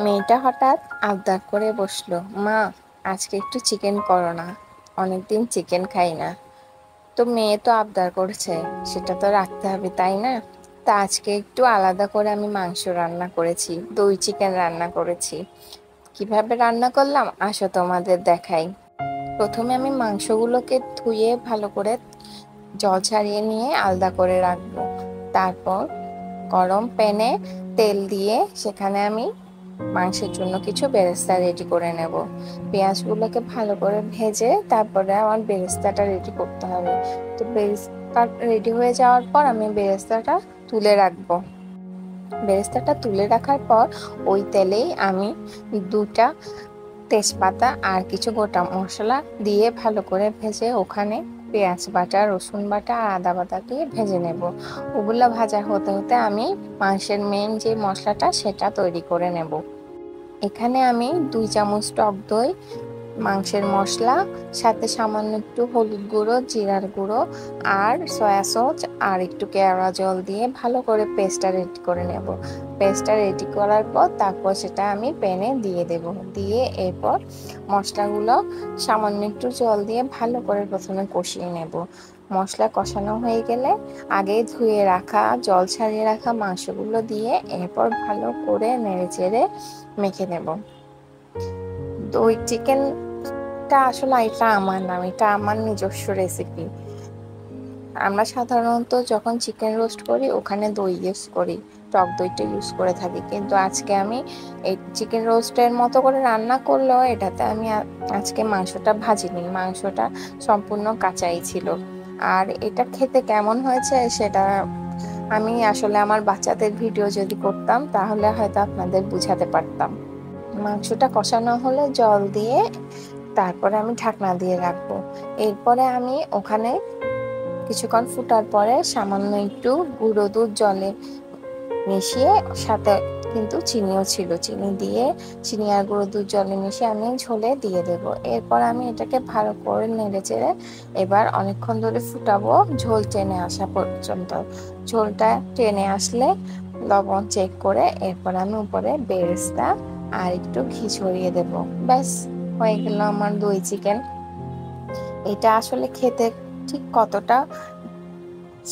মেয়েটা হঠাৎ আবদার করে বসলো, মা আজকে একটু চিকেন করো না, অনেকদিন চিকেন খাই না। তো মেয়ে তো আবদার করছে, সেটা তো রাখতে হবে তাই না? তা আজকে একটু আলাদা করে আমি মাংস রান্না করেছি, দই চিকেন রান্না করেছি। কিভাবে রান্না করলাম আসো তোমাদের দেখাই। প্রথমে আমি মাংসগুলোকে ধুয়ে ভালো করে জল ছাড়িয়ে নিয়ে আলাদা করে রাখবো। তারপর গরম প্যানে তেল দিয়ে সেখানে আমি মাংসের জন্য কিছু বেরেস্তা রেডি করে নেব। পেঁয়াজগুলোকে ভালো করে ভেজে তারপরে আমার বেরেস্তাটা রেডি করতে হবে। তো বেরেস্তা রেডি হয়ে যাওয়ার পর আমি বেরেস্তাটা তুলে রাখবো। বেরেস্তাটা তুলে রাখার পর ওই তেলেই আমি দুটা তেজপাতা আর কিছু গোটা মশলা দিয়ে ভালো করে ভেজে ওখানে পেঁয়াজ বাটা, রসুন বাটা আর আদা বাটা দিয়ে ভেজে নেব। ওগুলো ভাজা হতে হতে আমি মাংসের মেন যে মশলাটা সেটা তৈরি করে নেব। এখানে আমি 2 চামচ টক দই, মাংসের মশলা, সাথে সামান্য একটু হলুদ গুঁড়ো, জিরার গুঁড়ো আর সয়া সস আর একটু কেওড়া জল দিয়ে ভালো করে পেস্টটা রেডি করে নেব। পেস্টটা রেডি করার পর তারপর সেটা আমি প্যানে দিয়ে দেব। দিয়ে এরপর মশলাগুলো সামান্য একটু জল দিয়ে ভালো করে প্রথমে কষিয়ে নেব। মশলা কষানো হয়ে গেলে আগে ধুয়ে রাখা, জল ছাড়িয়ে রাখা মাংসগুলো দিয়ে এরপর ভালো করে নেড়ে চেড়ে মেখে নেব। দই চিকেনটা আসলে এটা আমার নাম, এটা আমার নিজস্ব রেসিপি। আমরা সাধারণত যখন চিকেন রোস্ট করি ওখানে দই ইউজ করি, টক দইটা ইউজ করে থাকি। কিন্তু আজকে আমি এই চিকেন রোস্টের মতো করে রান্না করলেও এটাতে আমি আজকে মাংসটা ভাজিনি, মাংসটা সম্পূর্ণ কাঁচাই ছিল। আর এটা খেতে কেমন হয়েছে সেটা আমি আসলে আমার বাচ্চাদের ভিডিও যদি করতাম তাহলে হয়তো আপনাদের বুঝাতে পারতাম। মাংসটা কষানো হলে জল দিয়ে তারপরে আমি ঢাকনা দিয়ে রাখবো। এরপরে আমি ওখানে কিছুক্ষণ ফুটার পরে সামান্য একটু গুঁড়ো দুধ জলে মিশিয়ে, সাথে কিন্তু চিনিও ছিল, চিনি দিয়ে চিনি আর গুঁড়ো দুধ জলে মিশিয়ে আমি ঝোলে দিয়ে দেব। এরপর আমি এটাকে ভালো করে নেড়ে চেড়ে এবার অনেকক্ষণ ধরে ফুটাবো, ঝোল টেনে আসা পর্যন্ত। ঝোলটা টেনে আসলে লবণ চেক করে এরপর আমি উপরে বেরেস্তা আর একটু ঘি ছড়িয়ে দেব। ব্যাস, হয়ে গেল আমার দই চিকেন। এটা আসলে খেতে ঠিক কতটা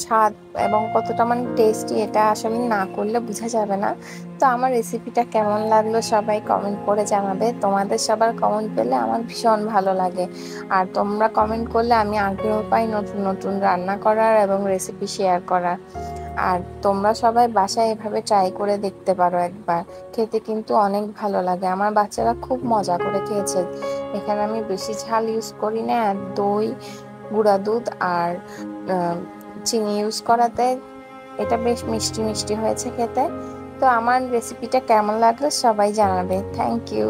স্বাদ এবং কতটা মানে টেস্টি এটা আসলে না করলে বোঝা যাবে না। তো আমার রেসিপিটা কেমন লাগলো সবাই কমেন্ট করে জানাবে। তোমাদের সবার কমেন্ট পেলে আমার ভীষণ ভালো লাগে। আর তোমরা কমেন্ট করলে আমি আগ্রহ পাই নতুন নতুন রান্না করার এবং রেসিপি শেয়ার করার। আর তোমরা সবাই বাসায় এভাবে ট্রাই করে দেখতে পারো একবার, খেতে কিন্তু অনেক ভালো লাগে। আমার বাচ্চারা খুব মজা করে খেয়েছে। এখানে আমি বেশি ঝাল ইউজ করি না, আর দই, গুঁড়া দুধ আর চিনি ইউজ করাতে এটা বেশ মিষ্টি মিষ্টি হয়েছে খেতে। তো আমার রেসিপিটা কেমন লাগলো সবাই জানাবে। Thank you.